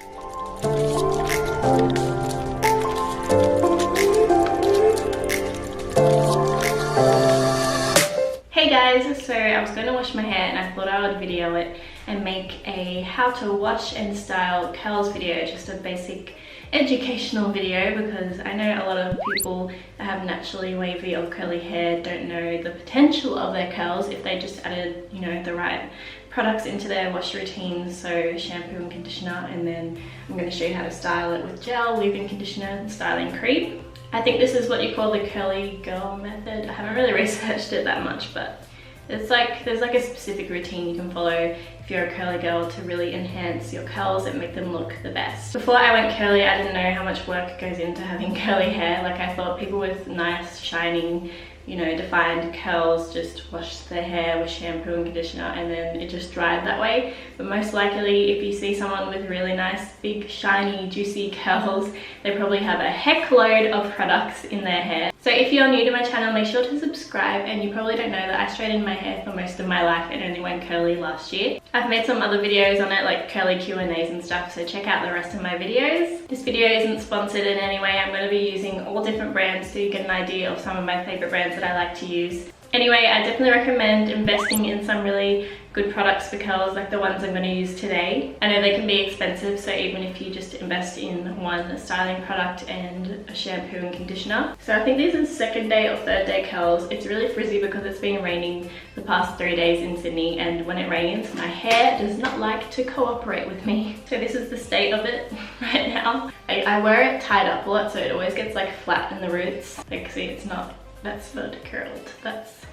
Hey guys, so I was going to wash my hair and I thought I would video it and make a how to wash and style curls video, just a basic educational video, because I know a lot of people that have naturally wavy or curly hair don't know the potential of their curls if they just added, you know, the right products into their wash routines, so shampoo and conditioner, and then I'm going to show you how to style it with gel, leave-in conditioner and styling cream. I think this is what you call the curly girl method. I haven't really researched it that much, but it's like there's like a specific routine you can follow if you're a curly girl to really enhance your curls and make them look the best. Before I went curly, I didn't know how much work goes into having curly hair. Like, I thought people with nice, shining, you know, defined curls just wash their hair with shampoo and conditioner and then it just dried that way. But most likely, if you see someone with really nice, big, shiny, juicy curls, they probably have a heck load of products in their hair. So if you're new to my channel, make sure to subscribe, and you probably don't know that I straightened my hair for most of my life and only went curly last year. I've made some other videos on it, like curly Q&As and stuff, so check out the rest of my videos. This video isn't sponsored in any way. I'm going to be using all different brands so you get an idea of some of my favorite brands that I like to use. Anyway, I definitely recommend investing in some really good products for curls like the ones I'm going to use today. I know they can be expensive, so even if you just invest in one styling product and a shampoo and conditioner. So I think these are second day or third day curls. It's really frizzy because it's been raining the past 3 days in Sydney, and when it rains, my hair does not like to cooperate with me. So this is the state of it right now. I wear it tied up a lot, so it always gets like flat in the roots. Like, see, it's not, that's not curled, that's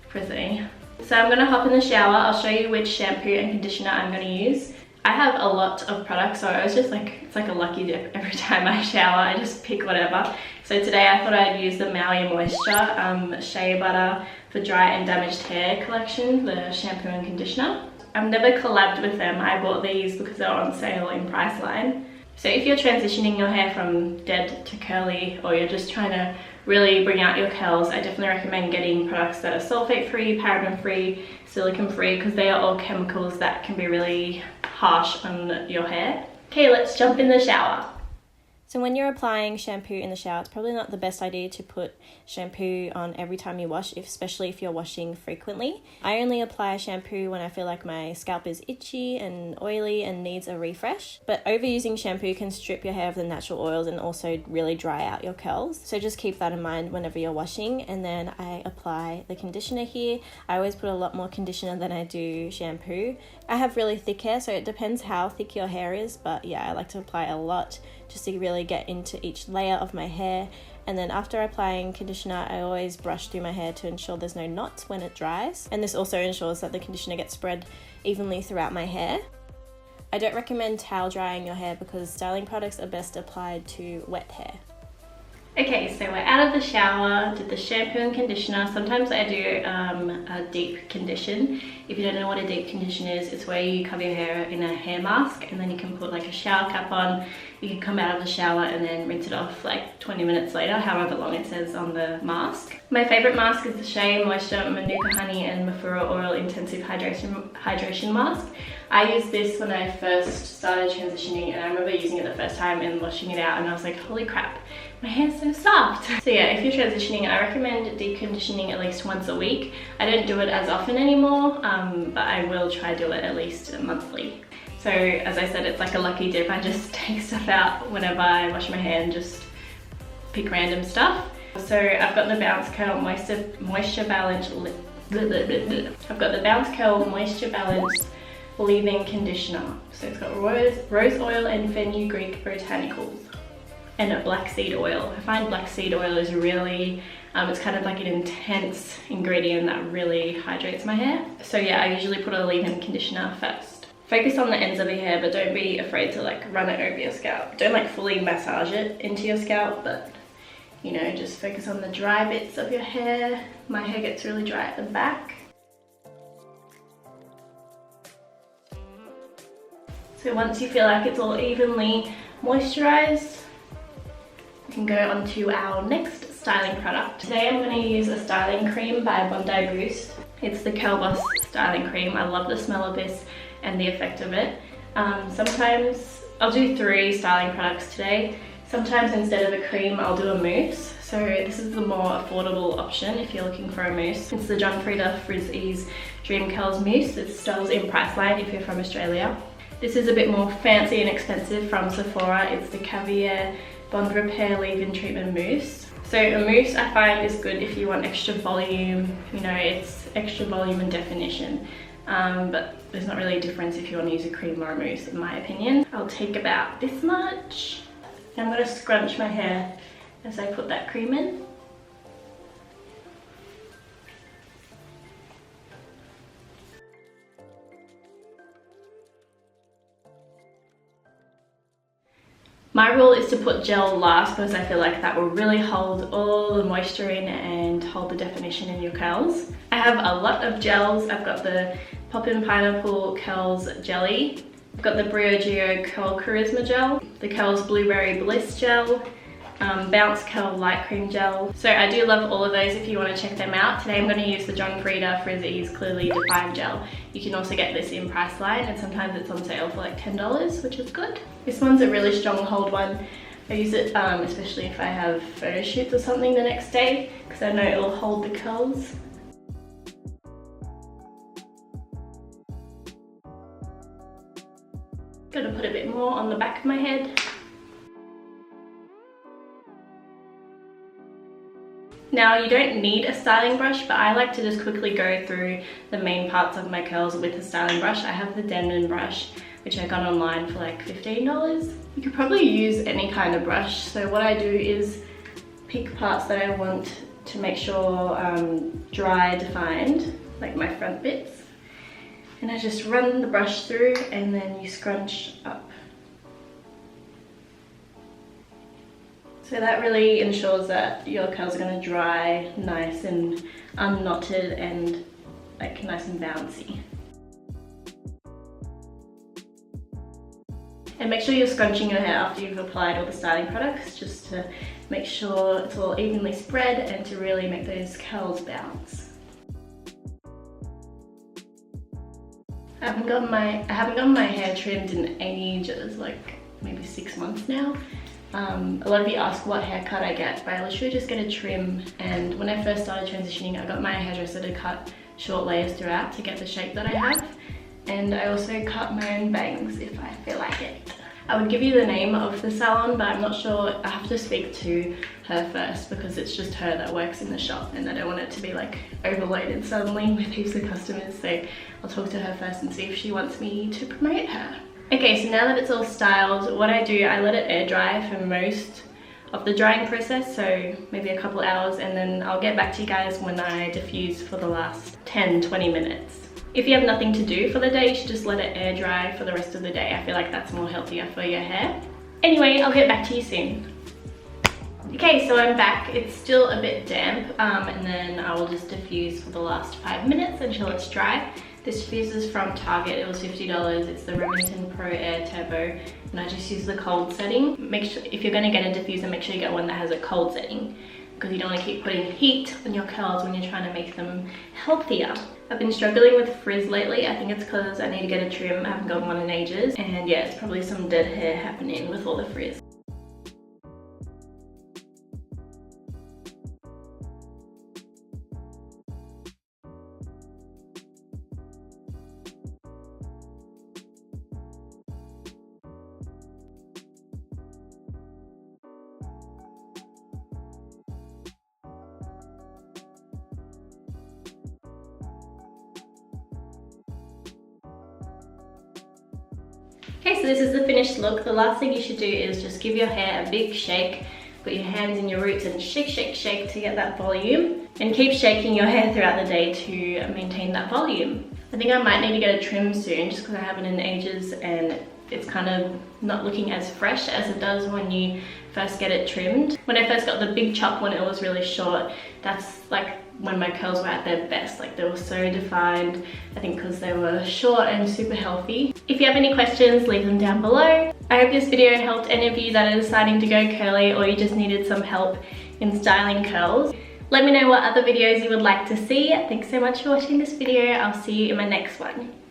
frizzy. So I'm gonna hop in the shower. I'll show you which shampoo and conditioner I'm gonna use. I have a lot of products, so I was just like, it's like a lucky dip every time I shower. I just pick whatever. So today I thought I'd use the Maui Moisture Shea Butter for Dry and Damaged Hair collection, the shampoo and conditioner. I've never collabed with them. I bought these because they were on sale in Priceline. So if you're transitioning your hair from dead to curly, or you're just trying to really bring out your curls, I definitely recommend getting products that are sulfate-free, paraben-free, silicone-free, because they are all chemicals that can be really harsh on your hair. Okay, let's jump in the shower. So when you're applying shampoo in the shower, it's probably not the best idea to put shampoo on every time you wash, especially if you're washing frequently. I only apply shampoo when I feel like my scalp is itchy and oily and needs a refresh. But overusing shampoo can strip your hair of the natural oils and also really dry out your curls. So just keep that in mind whenever you're washing. And then I apply the conditioner here. I always put a lot more conditioner than I do shampoo. I have really thick hair, so it depends how thick your hair is. But yeah, I like to apply a lot just to really get into each layer of my hair. And then after applying conditioner, I always brush through my hair to ensure there's no knots when it dries. And this also ensures that the conditioner gets spread evenly throughout my hair. I don't recommend towel drying your hair because styling products are best applied to wet hair. Okay, so we're out of the shower, did the shampoo and conditioner. Sometimes I do a deep condition. If you don't know what a deep condition is, it's where you cover your hair in a hair mask and then you can put like a shower cap on. You can come out of the shower and then rinse it off like 20 minutes later, however long it says on the mask. My favorite mask is the Shea Moisture Manuka Honey and Mafura Oil Intensive Hydration Mask. I used this when I first started transitioning, and I remember using it the first time and washing it out and I was like, holy crap, my hair's so soft. So yeah, if you're transitioning, I recommend deep conditioning at least once a week. I don't do it as often anymore, but I will try to do it at least monthly. So as I said, it's like a lucky dip. I just take stuff out whenever I wash my hair and just pick random stuff. So I've got the Bounce Curl Moisture Balance I've got the Bounce Curl Moisture Balance leave-in conditioner. So it's got rose oil and fenugreek botanicals and a black seed oil. I find black seed oil is really, it's kind of like an intense ingredient that really hydrates my hair. So yeah, I usually put a leave-in conditioner first. Focus on the ends of your hair, but don't be afraid to like run it over your scalp. Don't like fully massage it into your scalp, but you know, just focus on the dry bits of your hair. My hair gets really dry at the back. So once you feel like it's all evenly moisturized, we can go on to our next styling product. Today I'm going to use a styling cream by Bondi Boost. It's the Curl Boss styling cream. I love the smell of this and the effect of it. Sometimes I'll do 3 styling products today. Sometimes instead of a cream, I'll do a mousse. So this is the more affordable option if you're looking for a mousse. It's the Frieda Frizz Dream Curls Mousse. It starts in Priceline if you're from Australia. This is a bit more fancy and expensive from Sephora. It's the Caviar Bond Repair Leave-In Treatment Mousse. So a mousse I find is good if you want extra volume, you know, it's extra volume and definition. But there's not really a difference if you want to use a cream or a mousse in my opinion. I'll take about this much. I'm going to scrunch my hair as I put that cream in. My rule is to put gel last because I feel like that will really hold all the moisture in and hold the definition in your curls. I have a lot of gels. I've got the Poppin' Pineapple Curls Jelly. I've got the BRIOGEO Curl Charisma Gel, the Curls Blueberry Bliss Gel, Bounce Curl Light Cream Gel. So I do love all of those if you want to check them out. Today I'm going to use the Frieda Frizz Clearly Defined Gel. You can also get this in Priceline and sometimes it's on sale for like $10, which is good. This one's a really strong hold one. I use it especially if I have photo shoots or something the next day because I know it'll hold the curls. Gonna put a bit more on the back of my head. Now you don't need a styling brush, but I like to just quickly go through the main parts of my curls with a styling brush. I have the Denman brush, which I got online for like $15. You could probably use any kind of brush. So what I do is pick parts that I want to make sure dry defined, like my front bits. And I just run the brush through and then you scrunch up. So that really ensures that your curls are going to dry nice and unknotted and like nice and bouncy. And make sure you're scrunching your hair after you've applied all the styling products, just to make sure it's all evenly spread and to really make those curls bounce. I haven't gotten my hair trimmed in ages, like maybe 6 months now. A lot of you ask what haircut I get, but I literally just get a trim. And when I first started transitioning, I got my hairdresser to cut short layers throughout to get the shape that I have. And I also cut my own bangs if I feel like it. I would give you the name of the salon, but I'm not sure. I have to speak to her first because it's just her that works in the shop and I don't want it to be like overloaded suddenly with heaps of customers. So I'll talk to her first and see if she wants me to promote her. Okay, so now that it's all styled, what I do, I let it air dry for most of the drying process, so maybe a couple hours, and then I'll get back to you guys when I diffuse for the last 10-20 minutes. If you have nothing to do for the day, you should just let it air dry for the rest of the day. I feel like that's more healthier for your hair. Anyway, I'll get back to you soon. Okay, so I'm back. It's still a bit damp, and then I will just diffuse for the last 5 minutes until it's dry. This diffuser is from Target. It was $50. It's the Remington Pro Air Turbo, and I just use the cold setting. Make sure, if you're going to get a diffuser, make sure you get one that has a cold setting, because you don't want to keep putting heat on your curls when you're trying to make them healthier. I've been struggling with frizz lately. I think it's because I need to get a trim. I haven't gotten one in ages, and yeah, it's probably some dead hair happening with all the frizz. Okay, so this is the finished look. The last thing you should do is just give your hair a big shake. Put your hands in your roots and shake, shake, shake to get that volume. And keep shaking your hair throughout the day to maintain that volume. I think I might need to get a trim soon just because I haven't in ages and it's kind of not looking as fresh as it does when you first get it trimmed. When I first got the big chop when it was really short, that's like when my curls were at their best. Like they were so defined, I think because they were short and super healthy. If you have any questions, leave them down below. I hope this video helped any of you that are deciding to go curly or you just needed some help in styling curls. Let me know what other videos you would like to see. Thanks so much for watching this video. I'll see you in my next one.